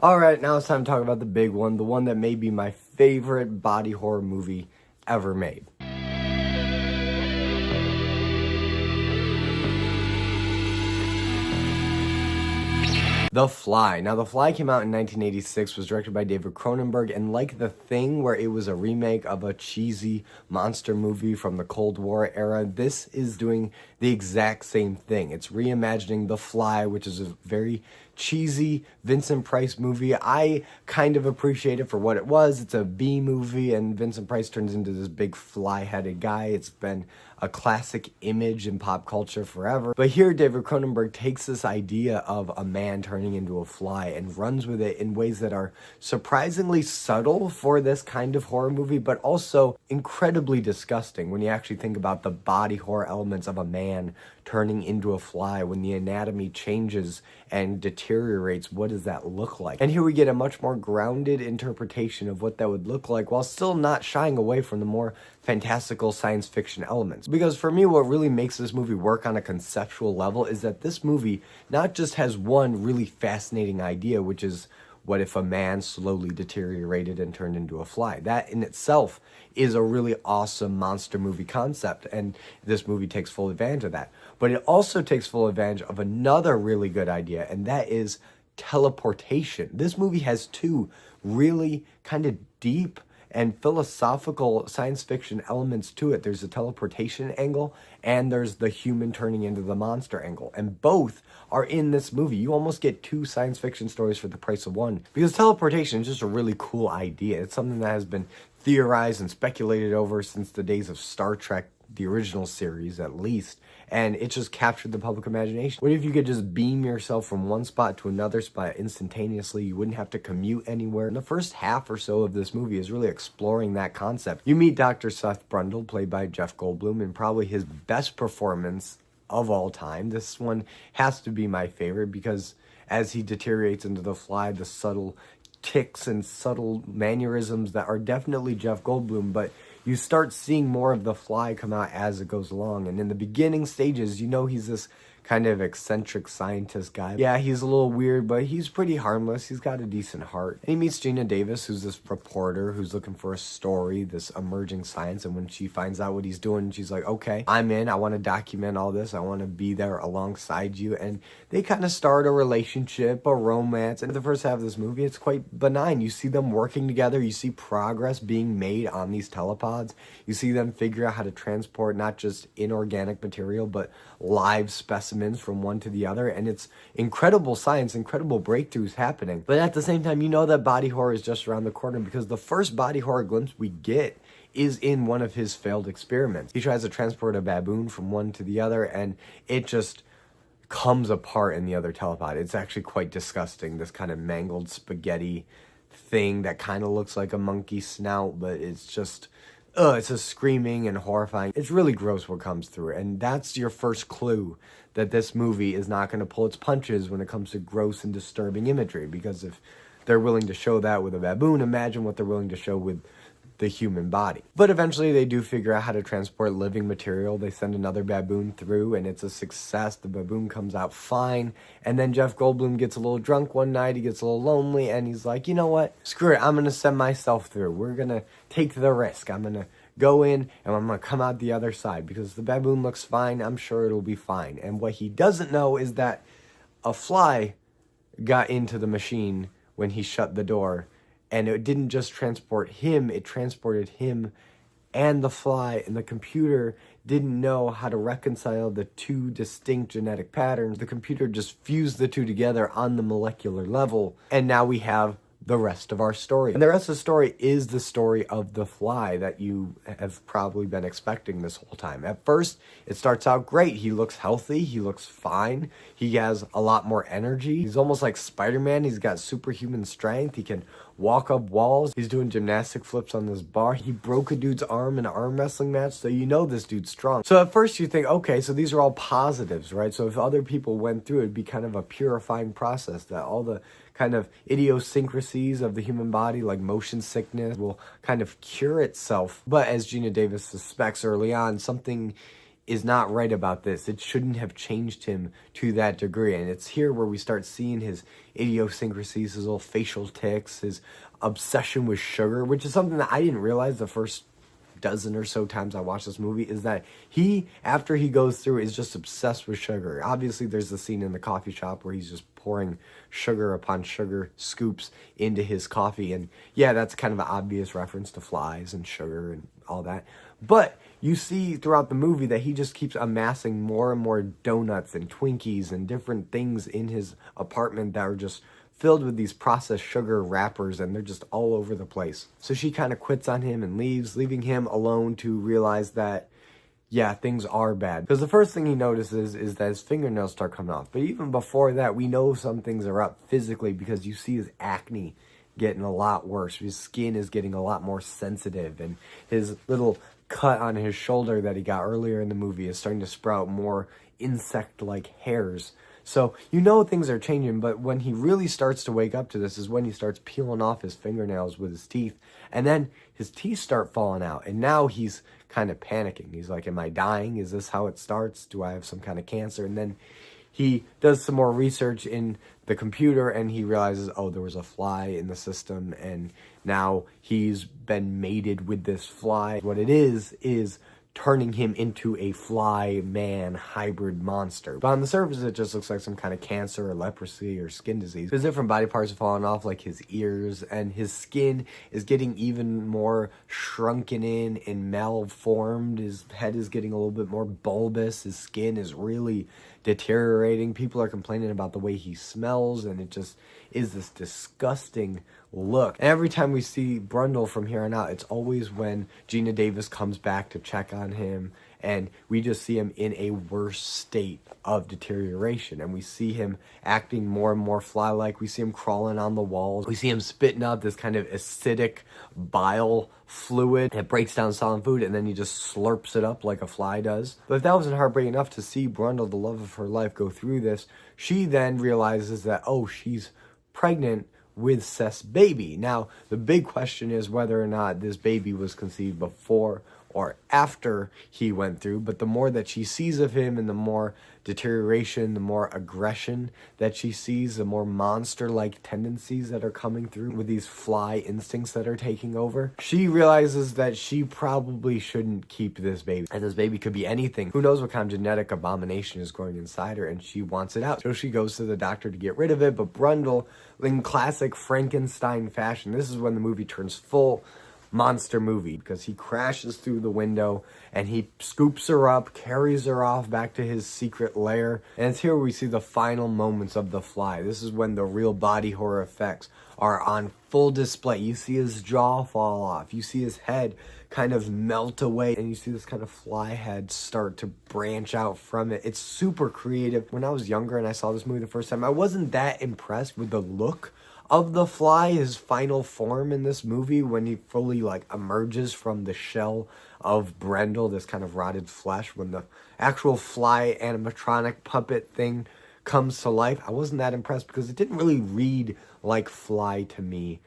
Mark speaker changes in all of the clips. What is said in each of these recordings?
Speaker 1: Alright, now it's time to talk about the big one, the one that may be my favorite body horror movie ever made. The Fly. Now, The Fly came out in 1986, was directed by David Cronenberg, and like The Thing, where it was a remake of a cheesy monster movie from the Cold War era, this is doing the exact same thing. It's reimagining The Fly, which is a very cheesy Vincent Price movie. I kind of appreciate it for what it was. It's a B movie, and Vincent Price turns into this big fly-headed guy. It's been a classic image in pop culture forever. But here, David Cronenberg takes this idea of a man turning into a fly and runs with it in ways that are surprisingly subtle for this kind of horror movie, but also incredibly disgusting when you actually think about the body horror elements of a man turning into a fly. When the anatomy changes and deteriorates, what does that look like? And here we get a much more grounded interpretation of what that would look like, while still not shying away from the more fantastical science fiction elements. Because for me, what really makes this movie work on a conceptual level is that this movie not just has one really fascinating idea, which is what if a man slowly deteriorated and turned into a fly? That in itself is a really awesome monster movie concept, and this movie takes full advantage of that. But it also takes full advantage of another really good idea, and that is teleportation. This movie has two really kind of deep and philosophical science fiction elements to it. There's a teleportation angle, and there's the human turning into the monster angle. And both are in this movie. You almost get two science fiction stories for the price of one. Because teleportation is just a really cool idea. It's something that has been theorized and speculated over since the days of Star Trek, the original series at least, and it just captured the public imagination. What if you could just beam yourself from one spot to another spot instantaneously? You wouldn't have to commute anywhere. And the first half or so of this movie is really exploring that concept. You meet Dr. Seth Brundle, played by Jeff Goldblum, in probably his best performance of all time. This one has to be my favorite because as he deteriorates into the fly, the subtle ticks and subtle mannerisms that are definitely Jeff Goldblum, but you start seeing more of the fly come out as it goes along. And in the beginning stages, you know he's this kind of eccentric scientist guy. Yeah, he's a little weird, but he's pretty harmless. He's got a decent heart. And he meets Gina Davis, who's this reporter who's looking for a story, this emerging science. And when she finds out what he's doing, she's like, okay, I'm in. I want to document all this. I want to be there alongside you. And they kind of start a relationship, a romance. And the first half of this movie, it's quite benign. You see them working together. You see progress being made on these telepods. You see them figure out how to transport not just inorganic material, but live specimens from one to the other, and it's incredible science, incredible breakthroughs happening. But at the same time, you know that body horror is just around the corner, because the first body horror glimpse we get is in one of his failed experiments. He tries to transport a baboon from one to the other, and it just comes apart in the other telepod. It's actually quite disgusting, this kind of mangled spaghetti thing that kind of looks like a monkey snout, but it's just it's just screaming and horrifying. It's really gross what comes through it. And that's your first clue that this movie is not going to pull its punches when it comes to gross and disturbing imagery. Because if they're willing to show that with a baboon, imagine what they're willing to show with the human body. But eventually they do figure out how to transport living material. They send another baboon through, and it's a success. The baboon comes out fine. And then Jeff Goldblum gets a little drunk one night. He gets a little lonely, and he's like, you know what? Screw it. I'm going to send myself through. We're going to take the risk. I'm going to go in, and I'm going to come out the other side. Because the baboon looks fine, I'm sure it'll be fine. And what he doesn't know is that a fly got into the machine when he shut the door. And it didn't just transport him, it transported him and the fly, and the computer didn't know how to reconcile the two distinct genetic patterns. The computer just fused the two together on the molecular level, and now we have the rest of our story. And the rest of the story is the story of the fly that you have probably been expecting this whole time. At first, it starts out great. He looks healthy. He looks fine. He has a lot more energy. He's almost like Spider-Man. He's got superhuman strength. He can walk up walls. He's doing gymnastic flips on this bar. He broke a dude's arm in an arm wrestling match, so you know this dude's strong. So at first you think, okay, so these are all positives, right? So if other people went through it, it'd be kind of a purifying process, that all the kind of idiosyncrasies of the human body, like motion sickness, will kind of cure itself. But as Gina Davis suspects early on, something is not right about this. It shouldn't have changed him to that degree. And it's here where we start seeing his idiosyncrasies, his little facial tics, his obsession with sugar, which is something that I didn't realize the first dozen or so times I watched this movie, is that he, after he goes through, is just obsessed with sugar. Obviously, there's the scene in the coffee shop where he's just pouring sugar upon sugar scoops into his coffee. And yeah, that's kind of an obvious reference to flies and sugar and all that. But you see throughout the movie that he just keeps amassing more and more donuts and Twinkies and different things in his apartment that are just filled with these processed sugar wrappers, and they're just all over the place. So she kind of quits on him and leaves, leaving him alone to realize that, yeah, things are bad. Because the first thing he notices is that his fingernails start coming off. But even before that, we know some things are up physically, because you see his acne getting a lot worse. His skin is getting a lot more sensitive, and his little cut on his shoulder that he got earlier in the movie is starting to sprout more insect-like hairs. So you know things are changing, but when he really starts to wake up to this is when he starts peeling off his fingernails with his teeth, and then his teeth start falling out, and now he's kind of panicking. He's like, am I dying? Is this how it starts? Do I have some kind of cancer? And then he does some more research in the computer, and he realizes, oh, there was a fly in the system, and now he's been mated with this fly. What it is turning him into a fly-man hybrid monster. But on the surface, it just looks like some kind of cancer or leprosy or skin disease. His different body parts are falling off, like his ears, and his skin is getting even more shrunken in and malformed. His head is getting a little bit more bulbous. His skin is really deteriorating. People are complaining about the way he smells, and it just is this disgusting look. And every time we see Brundle from here on out, it's always when Gina Davis comes back to check on him, and we just see him in a worse state of deterioration, and we see him acting more and more fly-like. We see him crawling on the walls. We see him spitting out this kind of acidic bile fluid that breaks down solid food, and then he just slurps it up like a fly does. But if that wasn't heartbreaking enough to see Brundle, the love of her life, go through this, she then realizes that, oh, she's pregnant with Seth's baby. Now, the big question is whether or not this baby was conceived before or after he went through, but the more that she sees of him and the more deterioration, the more aggression that she sees, the more monster-like tendencies that are coming through with these fly instincts that are taking over, she realizes that she probably shouldn't keep this baby. And this baby could be anything. Who knows what kind of genetic abomination is growing inside her, and she wants it out. So she goes to the doctor to get rid of it, but Brundle, in classic Frankenstein fashion, this is when the movie turns full monster movie, because he crashes through the window and he scoops her up, carries her off back to his secret lair, and it's here we see the final moments of The Fly. This is when the real body horror effects are on full display. You see his jaw fall off, you see his head kind of melt away, and you see this kind of fly head start to branch out from it. It's super creative. When I was younger and I saw this movie the first time, I wasn't that impressed with the look of the fly, his final form in this movie, when he fully emerges from the shell of Brendel, this kind of rotted flesh, when the actual fly animatronic puppet thing comes to life. I wasn't that impressed because it didn't really read like Fly to me,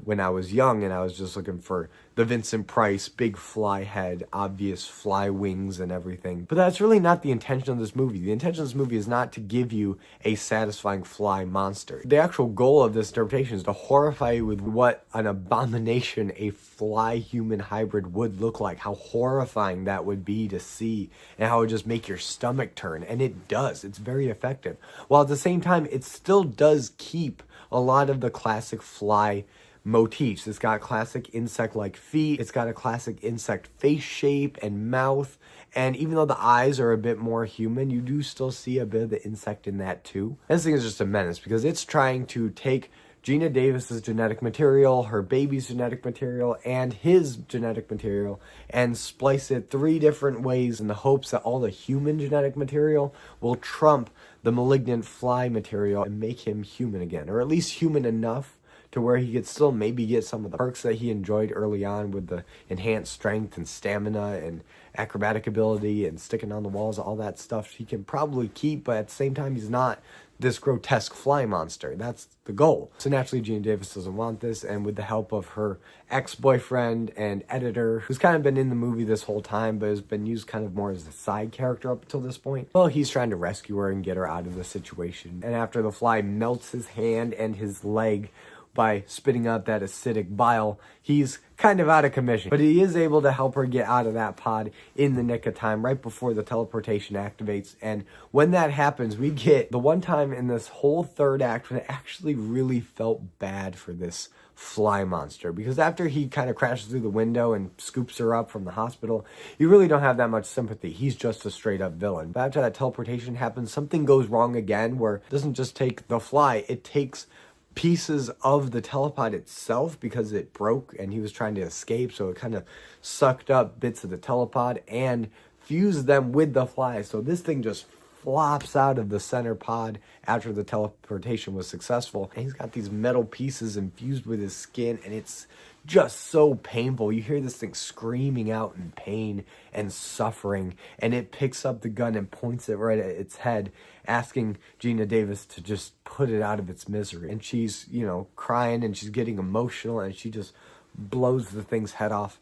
Speaker 1: when I was young, and I was just looking for the Vincent Price, big fly head, obvious fly wings and everything. But that's really not the intention of this movie. The intention of this movie is not to give you a satisfying fly monster. The actual goal of this interpretation is to horrify you with what an abomination a fly-human hybrid would look like, how horrifying that would be to see, and how it would just make your stomach turn. And it does. It's very effective. While at the same time, it still does keep a lot of the classic fly motifs. It's got classic insect-like feet. It's got a classic insect face shape and mouth. And even though the eyes are a bit more human, you do still see a bit of the insect in that too. This thing is just a menace because it's trying to take Gina Davis's genetic material, her baby's genetic material, and his genetic material, and splice it 3 different ways in the hopes that all the human genetic material will trump the malignant fly material and make him human again, or at least human enough to where he could still maybe get some of the perks that he enjoyed early on with the enhanced strength and stamina and acrobatic ability and sticking on the walls, all that stuff he can probably keep, but at the same time, he's not this grotesque fly monster. That's the goal. So naturally, Geena Davis doesn't want this, and with the help of her ex-boyfriend and editor, who's kind of been in the movie this whole time, but has been used kind of more as a side character up until this point, well, he's trying to rescue her and get her out of the situation. And after the fly melts his hand and his leg by spitting out that acidic bile, he's kind of out of commission. But he is able to help her get out of that pod in the nick of time, right before the teleportation activates. And when that happens, we get the one time in this whole third act when it actually really felt bad for this fly monster. Because after he kind of crashes through the window and scoops her up from the hospital, you really don't have that much sympathy. He's just a straight up villain. But after that teleportation happens, something goes wrong again, where it doesn't just take the fly, it takes pieces of the telepod itself, because it broke and he was trying to escape, so it kind of sucked up bits of the telepod and fused them with the fly. So this thing just flops out of the center pod after the teleportation was successful, and he's got these metal pieces infused with his skin, and it's just so painful. You hear this thing screaming out in pain and suffering, and it picks up the gun and points it right at its head, asking Geena Davis to just put it out of its misery. And she's, crying, and she's getting emotional, and she just blows the thing's head off,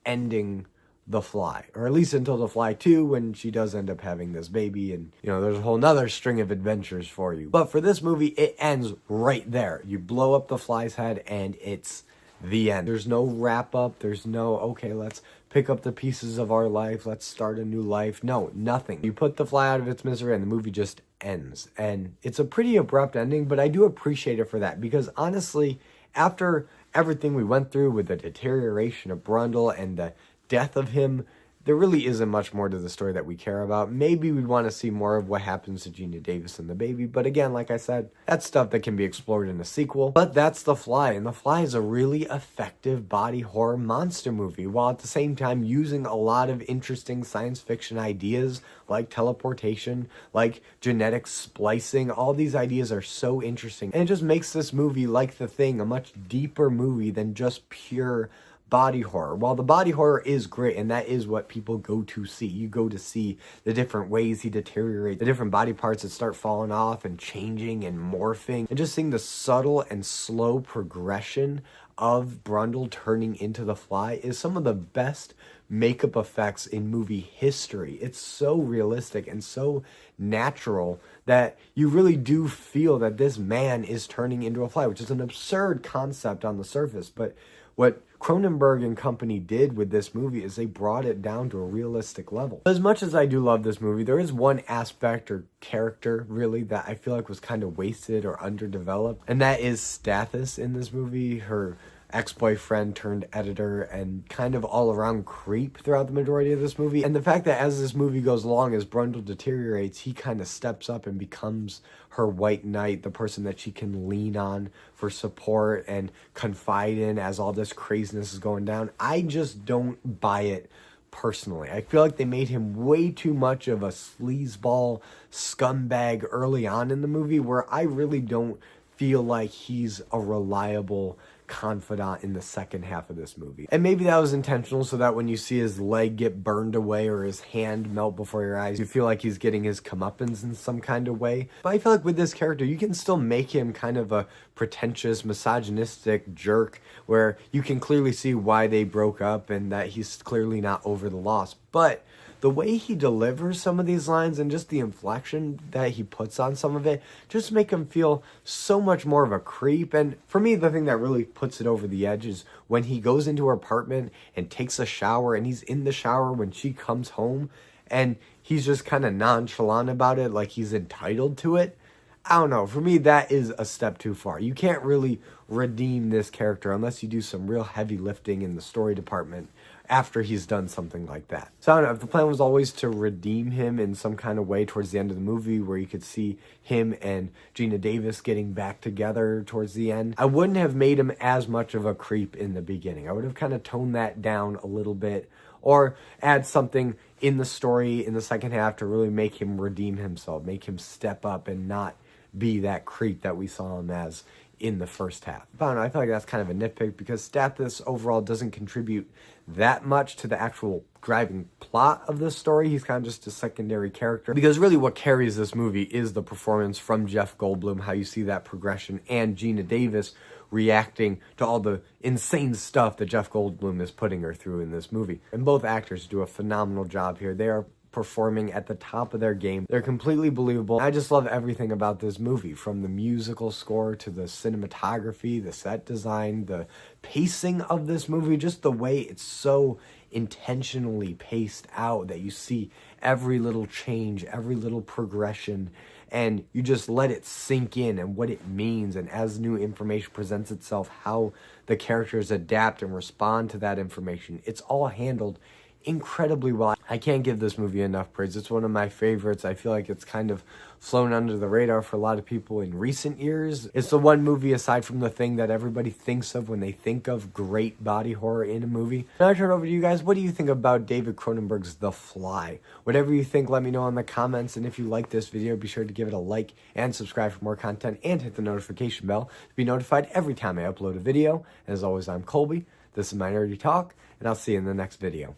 Speaker 1: ending the fly, or at least until the fly 2, when she does end up having this baby, and there's a whole nother string of adventures for you. But for this movie, it ends right there. You blow up the fly's head and it's the end. There's no wrap up. There's no, okay, let's pick up the pieces of our life, let's start a new life. No, nothing. You put the fly out of its misery and the movie just ends. And it's a pretty abrupt ending, but I do appreciate it for that, because honestly, after everything we went through with the deterioration of Brundle and the death of him, there really isn't much more to the story that we care about. Maybe we'd want to see more of what happens to Geena Davis and the baby, but again, like I said, that's stuff that can be explored in a sequel. But that's The Fly, and The Fly is a really effective body horror monster movie, while at the same time using a lot of interesting science fiction ideas, like teleportation, like genetic splicing. All these ideas are so interesting, and it just makes this movie, like The Thing, a much deeper movie than just pure body horror. While the body horror is great, and that is what people go to see. You go to see the different ways he deteriorates, the different body parts that start falling off and changing and morphing, and just seeing the subtle and slow progression of Brundle turning into the Fly is some of the best makeup effects in movie history. It's so realistic and so natural that you really do feel that this man is turning into a fly, which is an absurd concept on the surface, but what Cronenberg and company did with this movie is they brought it down to a realistic level. As much as I do love this movie, there is one aspect or character, really, that I feel like was kind of wasted or underdeveloped, and that is Stathis in this movie, her ex-boyfriend turned editor and kind of all-around creep throughout the majority of this movie. And the fact that as this movie goes along, as Brundle deteriorates, he kind of steps up and becomes her white knight, the person that she can lean on for support and confide in as all this craziness is going down. I just don't buy it personally. I feel like they made him way too much of a sleazeball scumbag early on in the movie, where I really don't feel like he's a reliable confidant in the second half of this movie. And maybe that was intentional, so that when you see his leg get burned away or his hand melt before your eyes, you feel like he's getting his comeuppance in some kind of way. But I feel like with this character, you can still make him kind of a pretentious, misogynistic jerk, where you can clearly see why they broke up and that he's clearly not over the loss. But the way he delivers some of these lines and just the inflection that he puts on some of it just make him feel so much more of a creep. And for me, the thing that really puts it over the edge is when he goes into her apartment and takes a shower, and he's in the shower when she comes home, and he's just kind of nonchalant about it, like he's entitled to it. I don't know. For me, that is a step too far. You can't really redeem this character unless you do some real heavy lifting in the story department after he's done something like that. So I don't know, if the plan was always to redeem him in some kind of way towards the end of the movie, where you could see him and Geena Davis getting back together towards the end, I wouldn't have made him as much of a creep in the beginning. I would have kind of toned that down a little bit, or add something in the story in the second half to really make him redeem himself, make him step up and not be that creep that we saw him as in the first half. But I don't know, I feel like that's kind of a nitpick because Stathis overall doesn't contribute that much to the actual driving plot of this story. He's kind of just a secondary character, because really what carries this movie is the performance from Jeff Goldblum, how you see that progression, and Gina Davis reacting to all the insane stuff that Jeff Goldblum is putting her through in this movie. And both actors do a phenomenal job here. They are performing at the top of their game. They're completely believable. I just love everything about this movie, from the musical score to the cinematography, the set design, the pacing of this movie, just the way it's so intentionally paced out that you see every little change, every little progression, and you just let it sink in and what it means, and as new information presents itself, how the characters adapt and respond to that information. It's all handled incredibly well. I can't give this movie enough praise. It's one of my favorites. I feel like it's kind of flown under the radar for a lot of people in recent years. It's the one movie, aside from The Thing, that everybody thinks of when they think of great body horror in a movie. Now I turn it over to you guys. What do you think about David Cronenberg's The Fly? Whatever you think, let me know in the comments. And if you like this video, be sure to give it a like and subscribe for more content, and hit the notification bell to be notified every time I upload a video. And as always, I'm Colby. This is my Nerdy Talk, and I'll see you in the next video.